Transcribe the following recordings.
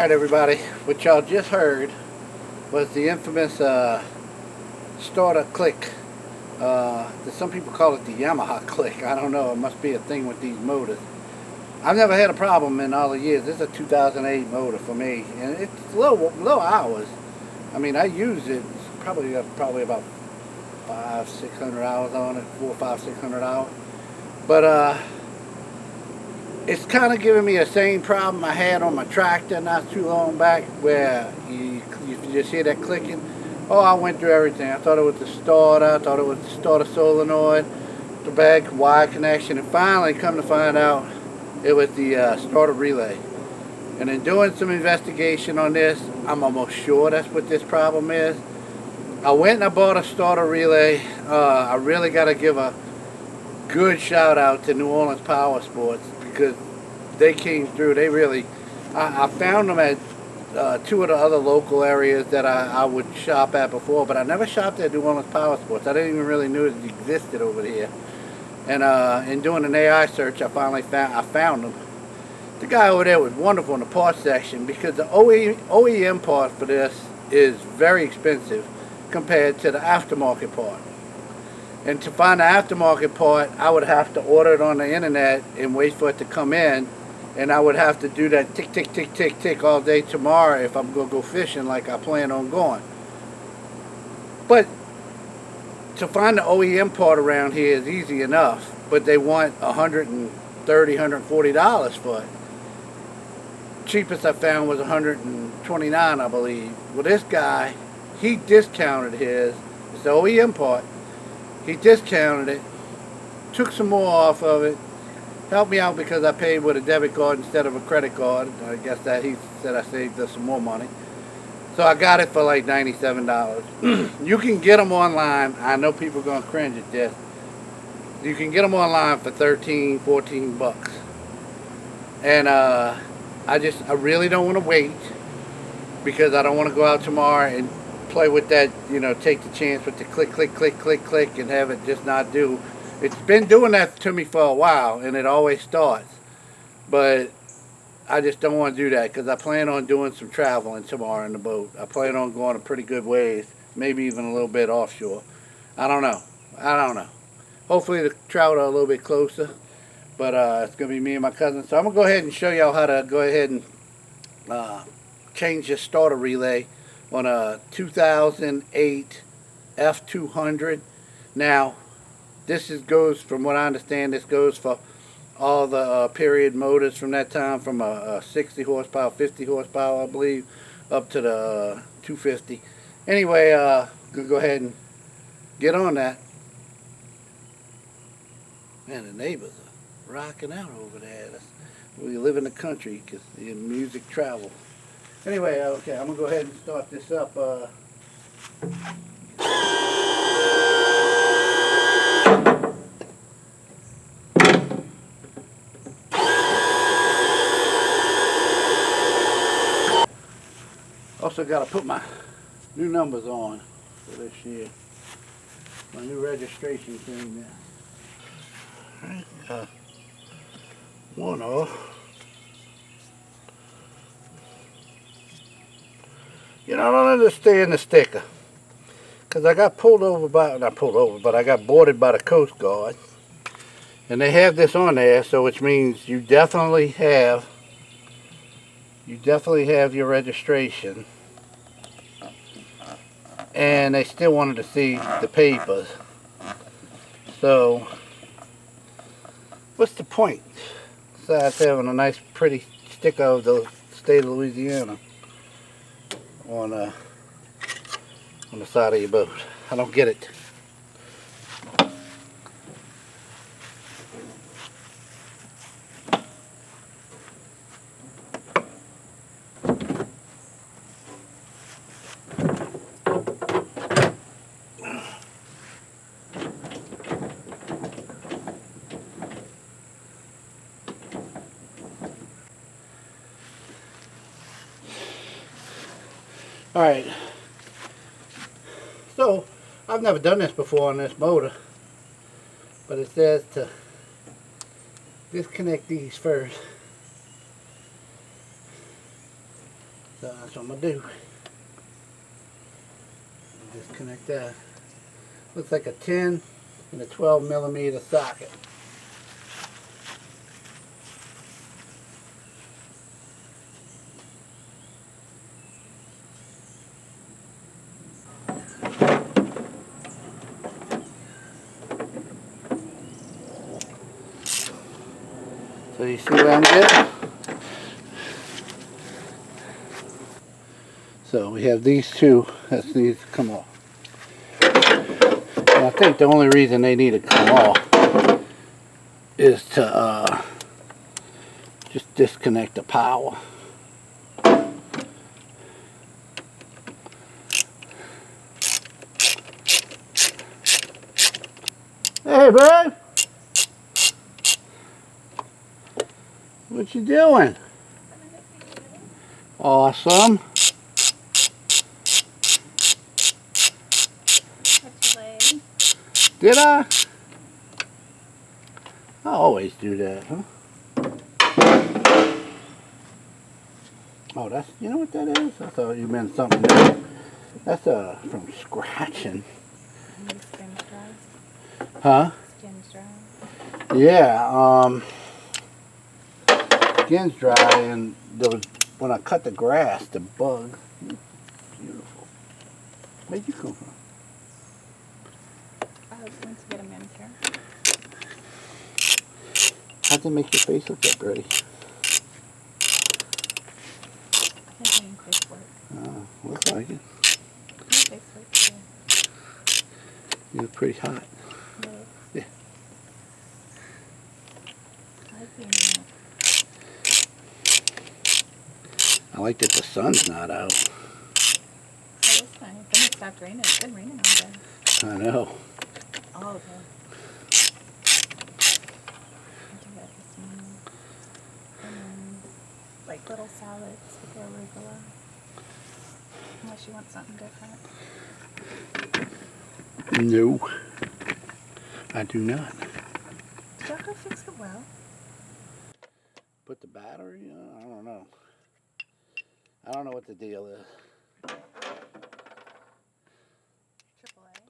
Alright everybody, what y'all just heard was the infamous starter click. Some people call it the Yamaha click. I don't know, it must be a thing with these motors. I've never had a problem in all the years. This is a 2008 motor for me, and it's low hours. I mean, I used it probably about 500-600 hours on it, 400-600 hours. But it's kind of giving me the same problem I had on my tractor not too long back, where you just hear that clicking. Oh, I went through everything. I thought it was the starter. I thought it was the starter solenoid, the back wire connection, and finally, come to find out, it was the starter relay. And in doing some investigation on this, I'm almost sure that's what this problem is. I went and I bought a starter relay. I really got to give a good shout out to New Orleans Power Sports, because they came through. They really, I found them at two of the other local areas that I would shop at before, but I never shopped at New Orleans Power Sports. I didn't even really know it existed over here. And in doing an AI search, I finally found them. The guy over there was wonderful in the parts section, because the OEM part for this is very expensive compared to the aftermarket part. And to find the aftermarket part, I would have to order it on the internet and wait for it to come in. And I would have to do that tick, tick, tick, tick, tick all day tomorrow if I'm going to go fishing like I plan on going. But to find the OEM part around here is easy enough. But they want $130, $140 for it. Cheapest I found was $129, I believe. Well, this guy, he discounted his. It's the OEM part. He discounted it, took some more off of it, helped me out because I paid with a debit card instead of a credit card. I guess that he said I saved us some more money. So I got it for like $97. You can get them online. I know people are going to cringe at this. You can get them online for 13, 14 bucks. And I really don't want to wait, because I don't want to go out tomorrow and play with that, take the chance with the click, click, click, click, click, and have it just not do. It's been doing that to me for a while, and it always starts. But I just don't want to do that, because I plan on doing some traveling tomorrow in the boat. I plan on going a pretty good ways, maybe even a little bit offshore. I don't know. Hopefully the trout are a little bit closer, but it's going to be me and my cousin. So I'm going to go ahead and show y'all how to go ahead and change your starter relay on a 2008 F200. Now, goes, from what I understand, this goes for all the period motors from that time, from a 60 horsepower, 50 horsepower, I believe, up to the 250. Anyway, gonna go ahead and get on that. Man, the neighbors are rocking out over there. We live in the country, because the music travels. Anyway, okay, I'm going to go ahead and start this up. Also got to put my new numbers on for this year. My new registration thing there. Alright, one off. I don't understand the sticker, because I got I got boarded by the Coast Guard, and they have this on there, so which means you definitely have your registration, and they still wanted to see the papers. So what's the point besides having a nice pretty sticker of the state of Louisiana on the side of your boat? I don't get it. Alright, so I've never done this before on this motor, but it says to disconnect these first. So that's what I'm gonna do. Disconnect that. Looks like a 10 and a 12 millimeter socket. So you see what I'm getting? So we have these two that need to come off. And I think the only reason they need to come off is to just disconnect the power. Hey, bud! What you doing? Awesome. Did I? I always do that, huh? Oh, that's, you know what that is? I thought you meant something else. That's from scratching. Skin's dry. Huh? Skin's dry. Yeah, skin's dry, and those, when I cut the grass, the bug, beautiful. Where'd you come from? I was going to get a manicure. How'd that make your face look that pretty? I've been doing face work. Looks like it. My face work too. You look pretty hot. Really? Yeah. I like being out. I like that the sun's not out. That was nice. Then it stopped raining. It's been raining all day. I know. All day. I do that this morning. And then, like little salads with arugula. Unless you want something different. No. I do not. Did y'all go fix the well? Put the battery on? I don't know. I don't know what the deal is. AAA.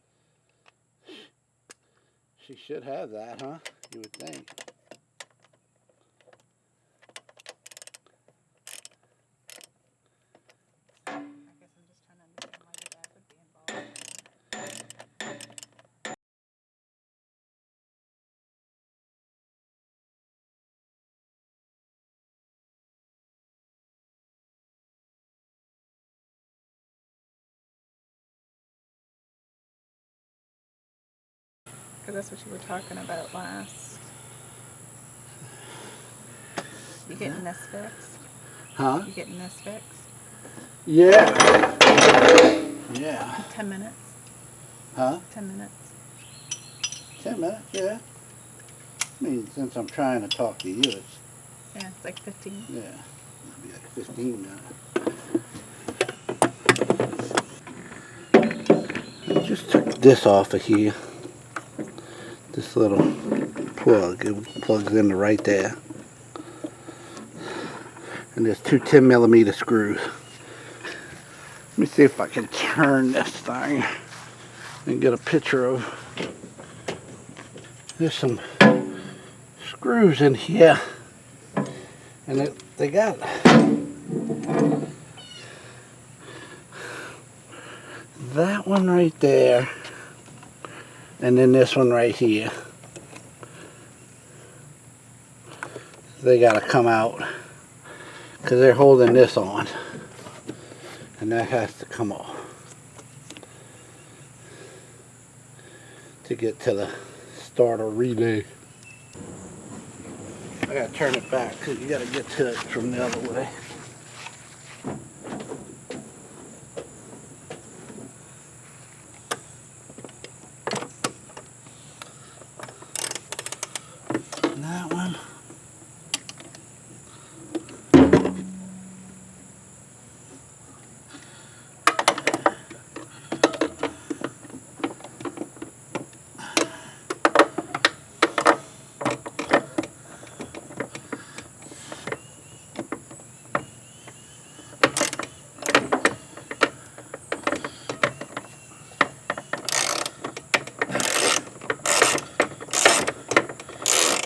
She should have that, huh? You would think. I guess I'm just trying to understand why your dad would be involved. Because that's what you were talking about last. You getting this fixed? Huh? You getting this fixed? Yeah. Yeah. 10 minutes. Huh? 10 minutes. 10 minutes, yeah. I mean, since I'm trying to talk to you, it's, Yeah, it's like 15. yeah, it'll be like 15 minutes. I just took this off of here. This little plug, it plugs in right there. And there's two 10 millimeter screws. Let me see if I can turn this thing and get a picture of. There's some screws in here, and they got that one right there, and then this one right here. They got to come out because they're holding this on, and that has to come off to get to the starter relay. I gotta turn it back because you gotta get to it from the other way. And that one.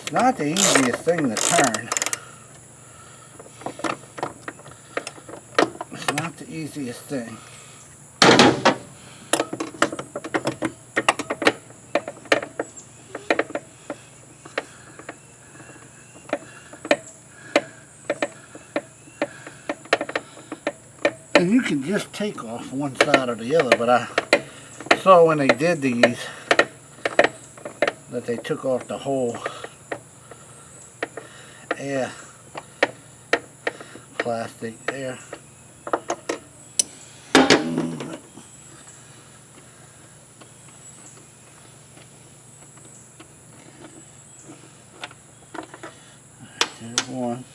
Not the easiest thing to turn. It's not the easiest thing. And you can just take off one side or the other, but I saw when they did these that they took off the whole air plastic there. There's one.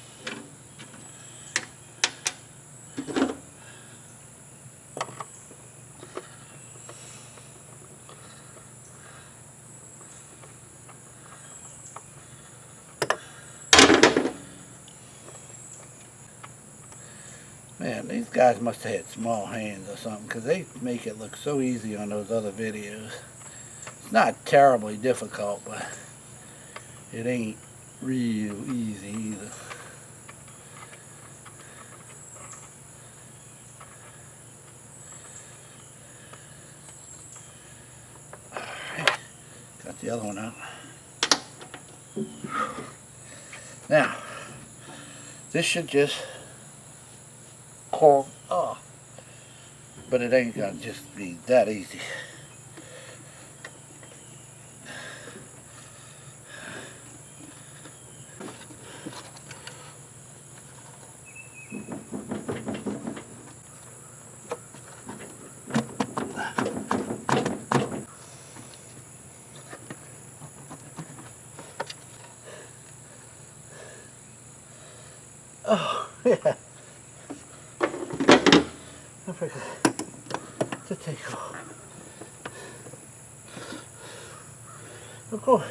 Man, these guys must have had small hands or something, because they make it look so easy on those other videos. It's not terribly difficult, but it ain't real easy either. Alright, got the other one out. Now, this should just pull off, but it ain't gonna just be that easy. Oh, yeah. I forgot to take off. Of course.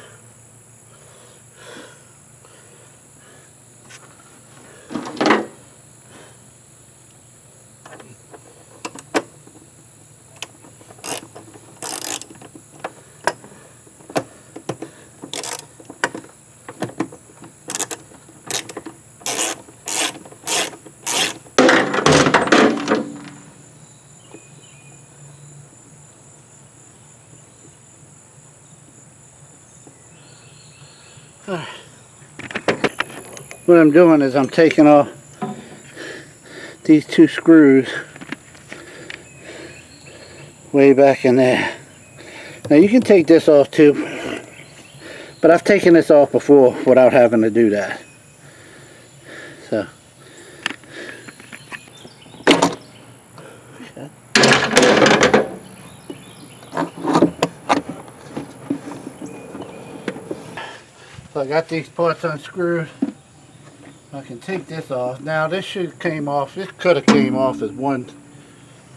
What I'm doing is I'm taking off these two screws way back in there. Now you can take this off too, but I've taken this off before without having to do that. So. Okay. So I got these parts unscrewed. I can take this off. Now this should came off. This could have came off as one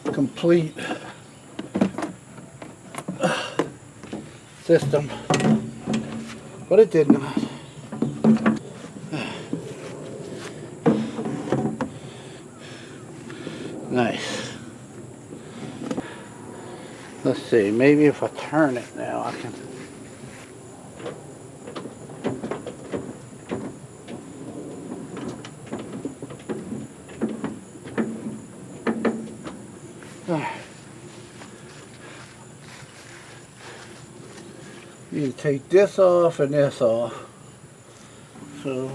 complete system, but it did not. Nice. Let's see. Maybe if I turn it now, I can. You take this off and this off. So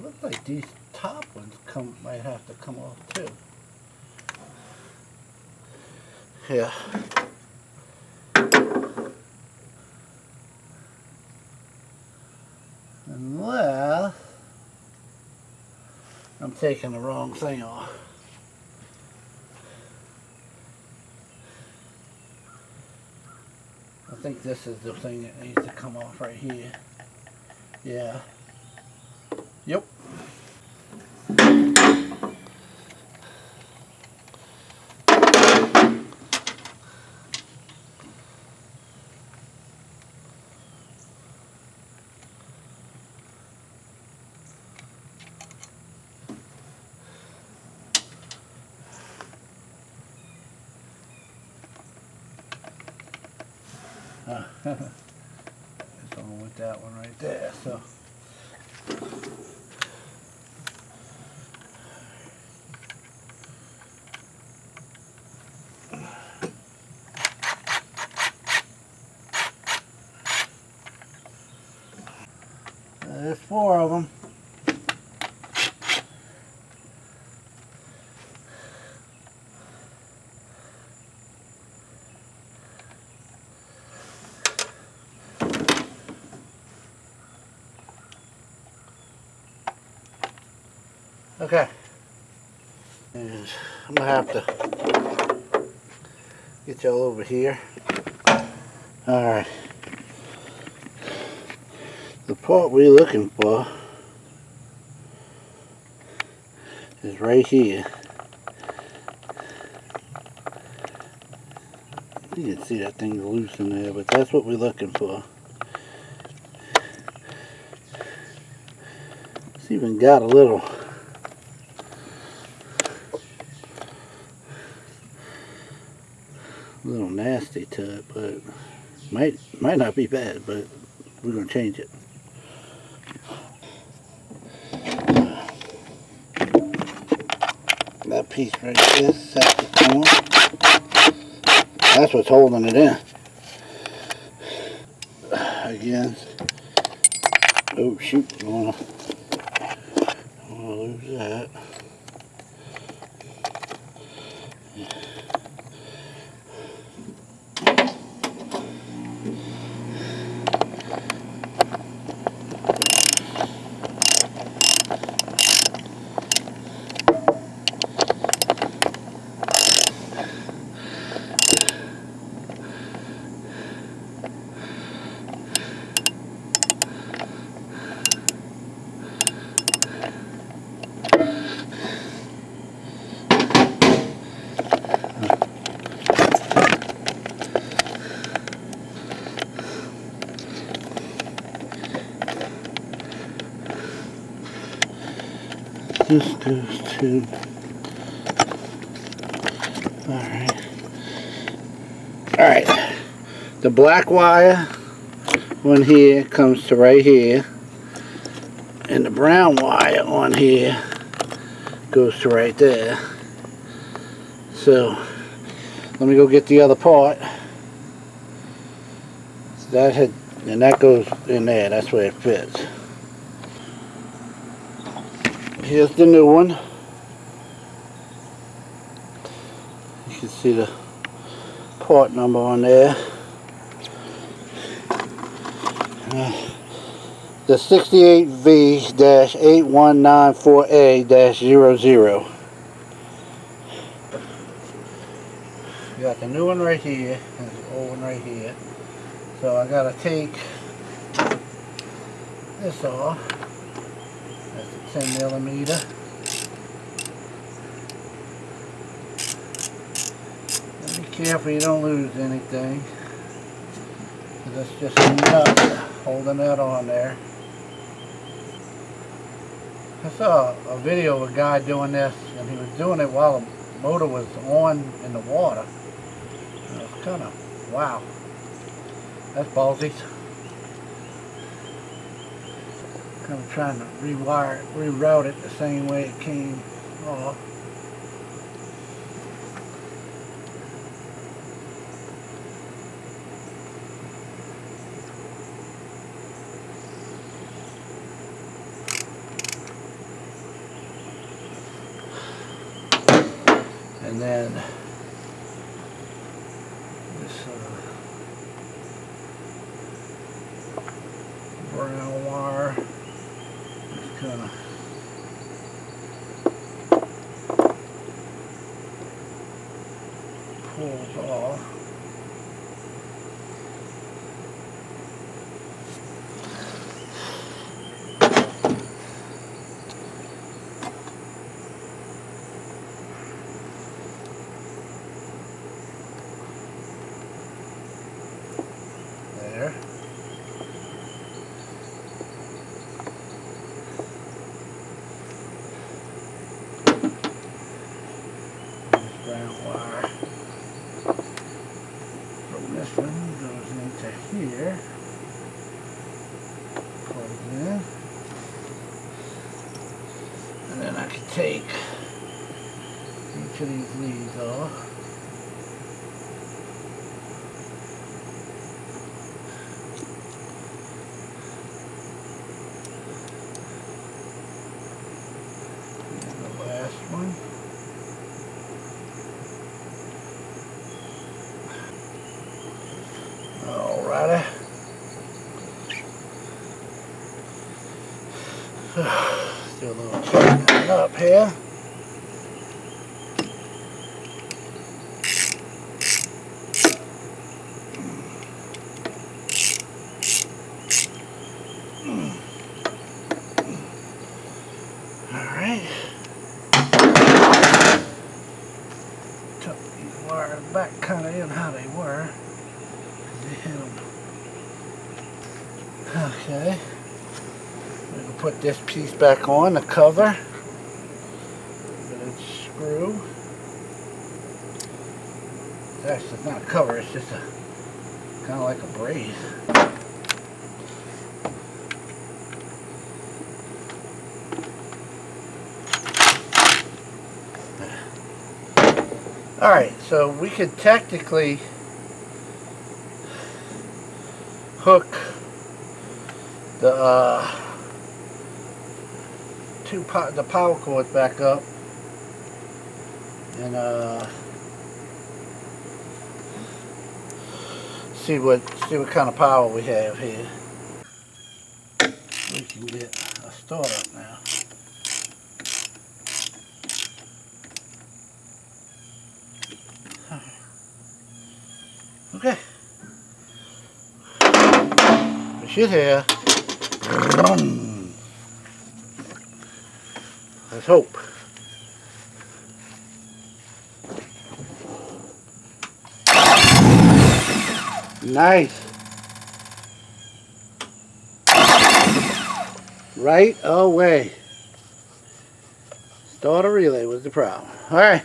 looks like these top ones might have to come off too. Yeah. Unless I'm taking the wrong thing off. I think this is the thing that needs to come off right here. Yeah. Yep. It's on with that one right there. So. There's 4 of them. Okay. And I'm gonna have to get y'all over here. Alright. The part we're looking for is right here. You can see that thing's loose in there, but that's what we're looking for. It's even got a little nasty to it, but might not be bad, but we're gonna change it. That piece right there, set the corner. That's what's holding it in. Again. Oh shoot, I wanna lose that. This goes to, alright, the black wire on here comes to right here, and the brown wire on here goes to right there. So let me go get the other part. And that goes in there, that's where it fits. Here's the new one. You can see the part number on there. The 68V-8194A-00. You got the new one right here and the old one right here. So I gotta take this off. That's a 10mm. Be careful you don't lose anything. That's just a nut holding that on there. I saw a video of a guy doing this, and he was doing it while the motor was on in the water. And it was kind of, wow, that's ballsy. Kind of trying to reroute it the same way it came off. And then this brown wire just kind of pulls off. There. This brown wire from this one goes into here. Plug it in. And then I can take each of these leads off. And the last one. Alrighty. Still a little tightening up here. Alright. Tuck these wires back kind of in how they were. They had them. Okay. We can put this piece back on, the cover. But it's screw. Actually, it's not a cover, it's just a kind of like a brace. Alright, so we could technically hook the the power cords back up and see what kind of power we have here. We can get a start up now. Okay. We should have. Let's hope. Nice. Right away. Starter relay was the problem. Alright.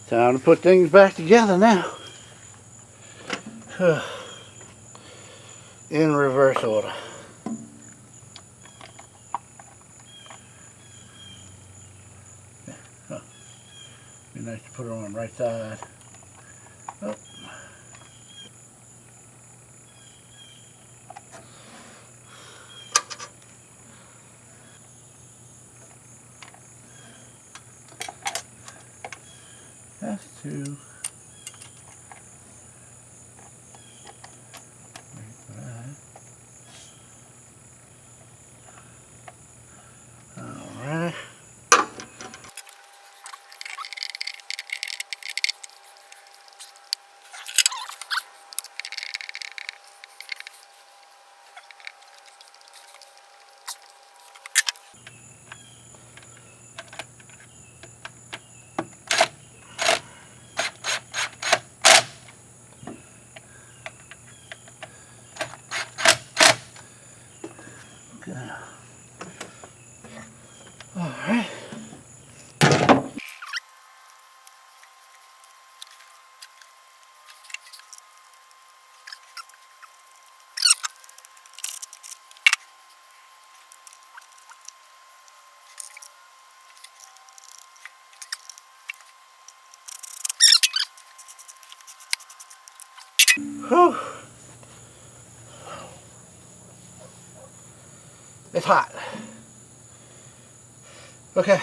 Time to put things back together now. In reverse order. Be nice to put it on the right side. Oh. Has to. Alright. Alright. Whew. It's hot. Okay.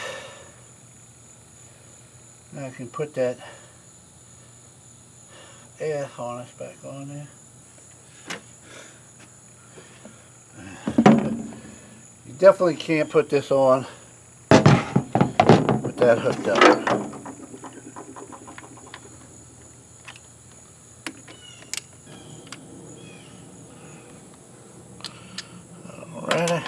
Now I can put that air harness back on there. You definitely can't put this on with that hooked up. Alrighty.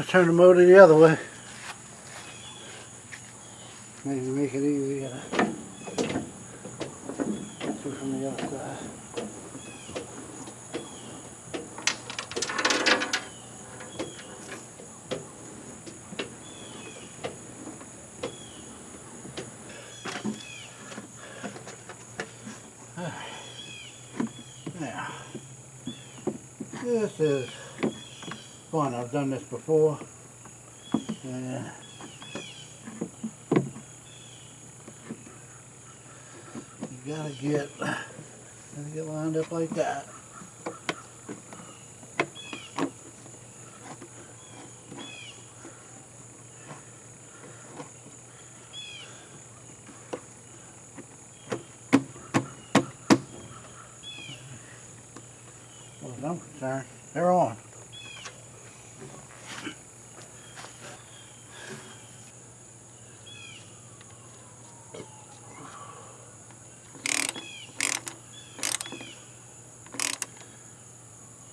Let's turn the motor the other way. Maybe make it easier to do from the other side. Now, this is fun. I've done this before. And you gotta get lined up like that. Well, as I'm concerned, they're on.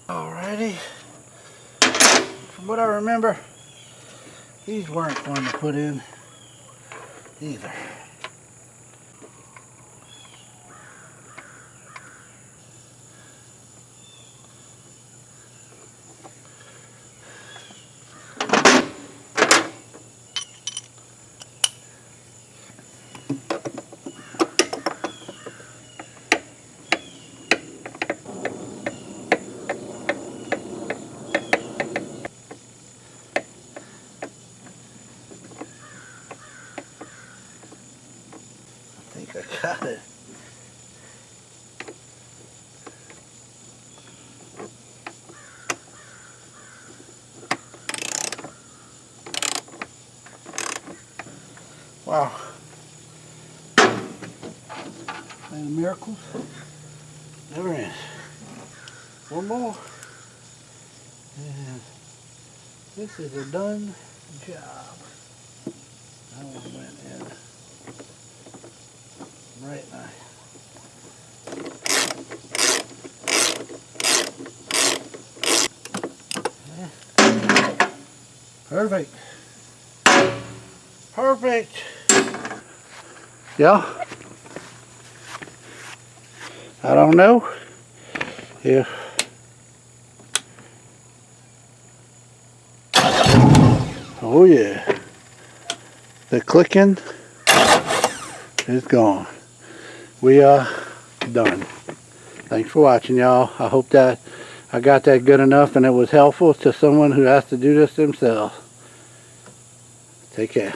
Alrighty. From what I remember, these weren't fun to put in either. I think I got it. Wow. Man of miracles. Never ends. One more. And this is a done job. That one went in right nice. Yeah. Perfect. Perfect. Yeah. I don't know if oh yeah, the clicking is gone. We are done. Thanks for watching, y'all. I hope that I got that good enough and it was helpful to someone who has to do this themselves. Take care.